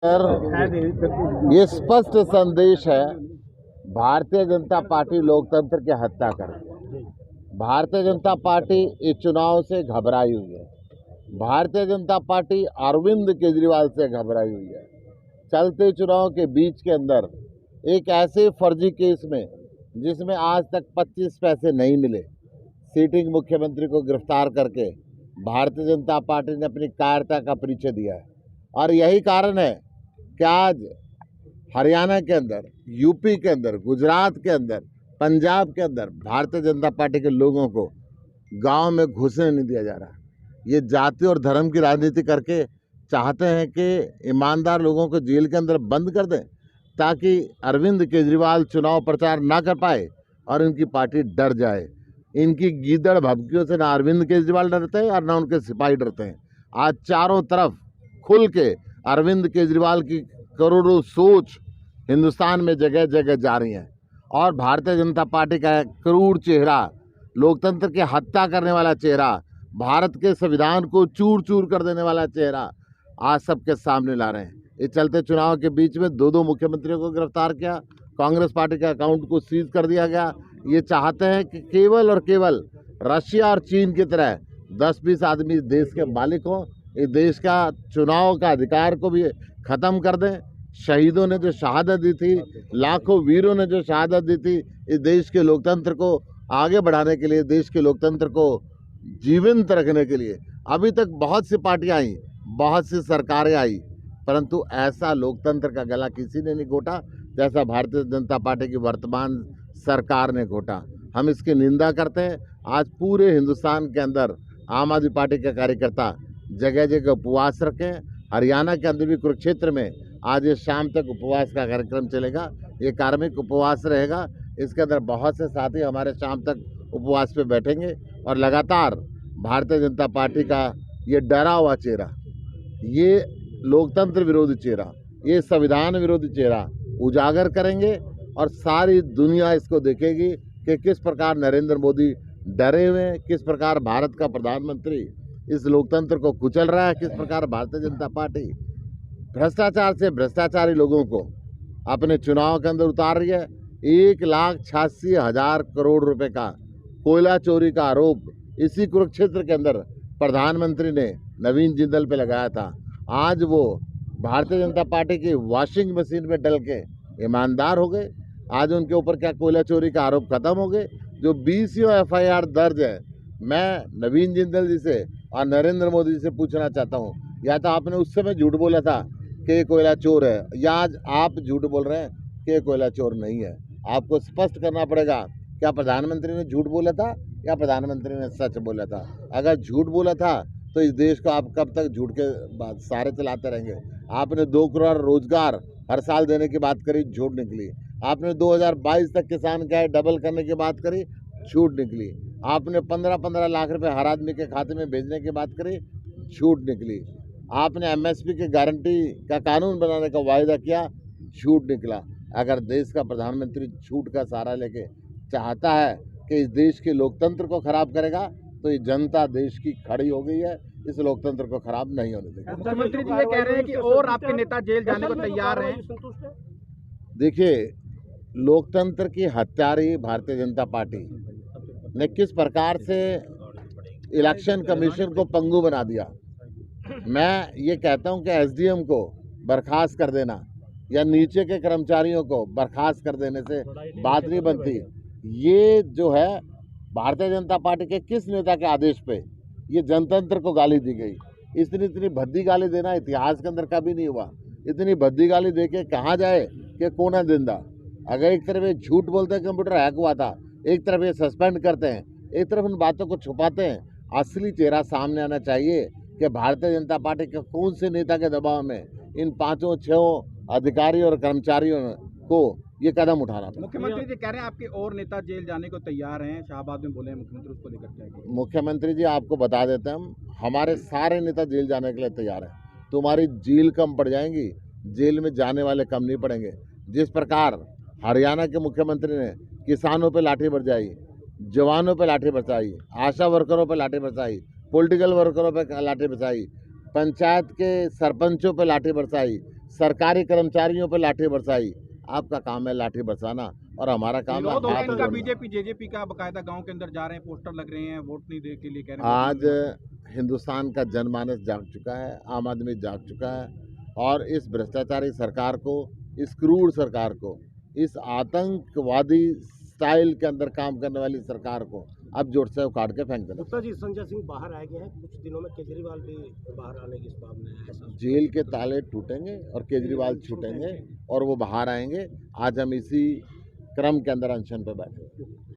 Sir, ये स्पष्ट संदेश है, भारतीय जनता पार्टी लोकतंत्र की हत्या कर रही है। भारतीय जनता पार्टी इस चुनाव से घबराई हुई है। भारतीय जनता पार्टी अरविंद केजरीवाल से घबराई हुई है। चलते चुनाव के बीच के अंदर एक ऐसे फर्जी केस में जिसमें आज तक 25 पैसे नहीं मिले, सिटिंग मुख्यमंत्री को गिरफ्तार करके भारतीय जनता पार्टी ने अपनी कायरता का परिचय दिया है। और यही कारण है कि आज हरियाणा के अंदर, यूपी के अंदर, गुजरात के अंदर, पंजाब के अंदर भारतीय जनता पार्टी के लोगों को गांव में घुसने नहीं दिया जा रहा। ये जाति और धर्म की राजनीति करके चाहते हैं कि ईमानदार लोगों को जेल के अंदर बंद कर दें, ताकि अरविंद केजरीवाल चुनाव प्रचार ना कर पाए और इनकी पार्टी डर जाए। इनकी गीदड़ भभकियों से ना अरविंद केजरीवाल डरते हैं और ना उनके सिपाही डरते हैं। आज चारों तरफ खुल के अरविंद केजरीवाल की करोड़ों सोच हिंदुस्तान में जगह जगह जा रही हैं और भारतीय जनता पार्टी का क्रूर चेहरा, लोकतंत्र की हत्या करने वाला चेहरा, भारत के संविधान को चूर चूर कर देने वाला चेहरा आज सबके सामने ला रहे हैं। इस चलते चुनाव के बीच में दो मुख्यमंत्रियों को गिरफ्तार किया, कांग्रेस पार्टी के अकाउंट को सीज कर दिया गया। ये चाहते हैं कि केवल और केवल रशिया और चीन की तरह 10-20 आदमी इस देश के मालिक हों, इस देश का चुनाव का अधिकार को भी ख़त्म कर दें। शहीदों ने जो शहादत दी थी, लाखों वीरों ने जो शहादत दी थी, इस देश के लोकतंत्र को आगे बढ़ाने के लिए, देश के लोकतंत्र को जीवंत रखने के लिए अभी तक बहुत सी पार्टियां आई, बहुत सी सरकारें आई, परंतु ऐसा लोकतंत्र का गला किसी ने नहीं घोटा जैसा भारतीय जनता पार्टी की वर्तमान सरकार ने घोटा। हम इसकी निंदा करते हैं। आज पूरे हिंदुस्तान के अंदर आम आदमी पार्टी के कार्यकर्ता जगह जगह उपवास रखें। हरियाणा के अंदर भी कुरुक्षेत्र में आज ये शाम तक उपवास का कार्यक्रम चलेगा। ये कार्मिक उपवास रहेगा। इसके अंदर बहुत से साथी हमारे शाम तक उपवास पे बैठेंगे और लगातार भारतीय जनता पार्टी का ये डरा हुआ चेहरा, ये लोकतंत्र विरोधी चेहरा, ये संविधान विरोधी चेहरा उजागर करेंगे और सारी दुनिया इसको देखेगी कि किस प्रकार नरेंद्र मोदी डरे हुए हैं, किस प्रकार भारत का प्रधानमंत्री इस लोकतंत्र को कुचल रहा है, किस प्रकार भारतीय जनता पार्टी भ्रष्टाचार से भ्रष्टाचारी लोगों को अपने चुनाव के अंदर उतार रही है। 1,86,000 करोड़ रुपए का कोयला चोरी का आरोप इसी कुरुक्षेत्र के अंदर प्रधानमंत्री ने नवीन जिंदल पे लगाया था। आज वो भारतीय जनता पार्टी की वॉशिंग मशीन में डल के ईमानदार हो गए। आज उनके ऊपर क्या कोयला चोरी का आरोप खत्म हो गए। जो 20 FIR दर्ज है, मैं नवीन जिंदल जी से और नरेंद्र मोदी जी से पूछना चाहता हूँ, या तो आपने उस समय झूठ बोला था कि ये कोयला चोर है, या आज आप झूठ बोल रहे हैं कि ये कोयला चोर नहीं है। आपको स्पष्ट करना पड़ेगा, क्या प्रधानमंत्री ने झूठ बोला था या प्रधानमंत्री ने सच बोला था। अगर झूठ बोला था तो इस देश को आप कब तक झूठ के सारे चलाते रहेंगे। आपने 2 करोड़ रोजगार हर साल देने की बात करी, झूठ निकली। आपने 2022 तक किसान का डबल करने की बात करी, झूठ निकली। आपने 15-15 लाख रुपए हर आदमी के खाते में भेजने की बात करी, झूठ निकली। आपने MSP की गारंटी का कानून बनाने का वायदा किया, झूठ निकला। अगर देश का प्रधानमंत्री झूठ का सहारा लेके चाहता है कि इस देश के लोकतंत्र को खराब करेगा, तो ये जनता देश की खड़ी हो गई है। इस लोकतंत्र को खराब नहीं होने देगा। मुख्यमंत्री जी ये कह रहे हैं कि और आपके नेता जेल जाने को तैयार हैं। देखिए, लोकतंत्र की हत्यारी भारतीय जनता पार्टी ने किस प्रकार से इलेक्शन कमीशन को पंगु बना दिया। मैं ये कहता हूं कि SDM को बर्खास्त कर देना या नीचे के कर्मचारियों को बर्खास्त कर देने से बात नहीं बनती। ये जो है भारतीय जनता पार्टी के किस नेता के आदेश पे ये जनतंत्र को गाली दी गई। इतनी भद्दी गाली देना इतिहास के अंदर कभी नहीं हुआ। इतनी भद्दी गाली दे के कहा जाए कि कौन है जिंदा। अगर एक तरफ ये झूठ बोलते हैं कंप्यूटर हैक हुआ था, एक तरफ ये सस्पेंड करते हैं, एक तरफ उन बातों को छुपाते हैं, असली चेहरा सामने आना चाहिए कि भारतीय जनता पार्टी के कौन से नेता के दबाव में इन 5-6 अधिकारी और कर्मचारियों को ये कदम उठाना पड़ा। मुख्यमंत्री जी कह रहे हैं आपके और नेता जेल जाने को तैयार हैं। शाहबाद में बोले हैं मुख्यमंत्री, उसको लेकर क्या है? मुख्यमंत्री जी, आपको बता देते हैं, हमारे सारे नेता जेल जाने के लिए तैयार हैं। तुम्हारी जेल कम पड़ जाएंगी, जेल में जाने वाले कम नहीं पड़ेंगे। जिस प्रकार हरियाणा के मुख्यमंत्री ने किसानों पे लाठी बरसाई, जवानों पे लाठी बरसाई, आशा वर्करों पे लाठी बरसाई, पॉलिटिकल वर्करों पे लाठी बरसाई, पंचायत के सरपंचों पे लाठी बरसाई, सरकारी कर्मचारियों पे लाठी बरसाई। आपका काम है लाठी बरसाना और हमारा काम विरोध हो रहा है हाथ इनका, जोड़ना। बीजेपी जेजेपी का बकायदा गांव के अंदर जा रहे हैं, पोस्टर लग रहे हैं, वोट नहीं दे के लिए कह रहे हैं। आज हिंदुस्तान का जनमानस जाग चुका है, आम आदमी जाग चुका है और इस भ्रष्टाचारी सरकार को, इस क्रूर सरकार को, इस आतंकवादी स्टाइल के अंदर काम करने वाली सरकार को अब जोर से उखाड़ के फेंक देना। गुप्ता जी, संजय सिंह बाहर आए गए हैं, कुछ दिनों में केजरीवाल भी बाहर आने की संभावना है, ऐसा जेल के ताले टूटेंगे और केजरीवाल छूटेंगे और वो बाहर आएंगे। आज हम इसी क्रम के अंदर अनशन पर बैठे हैं।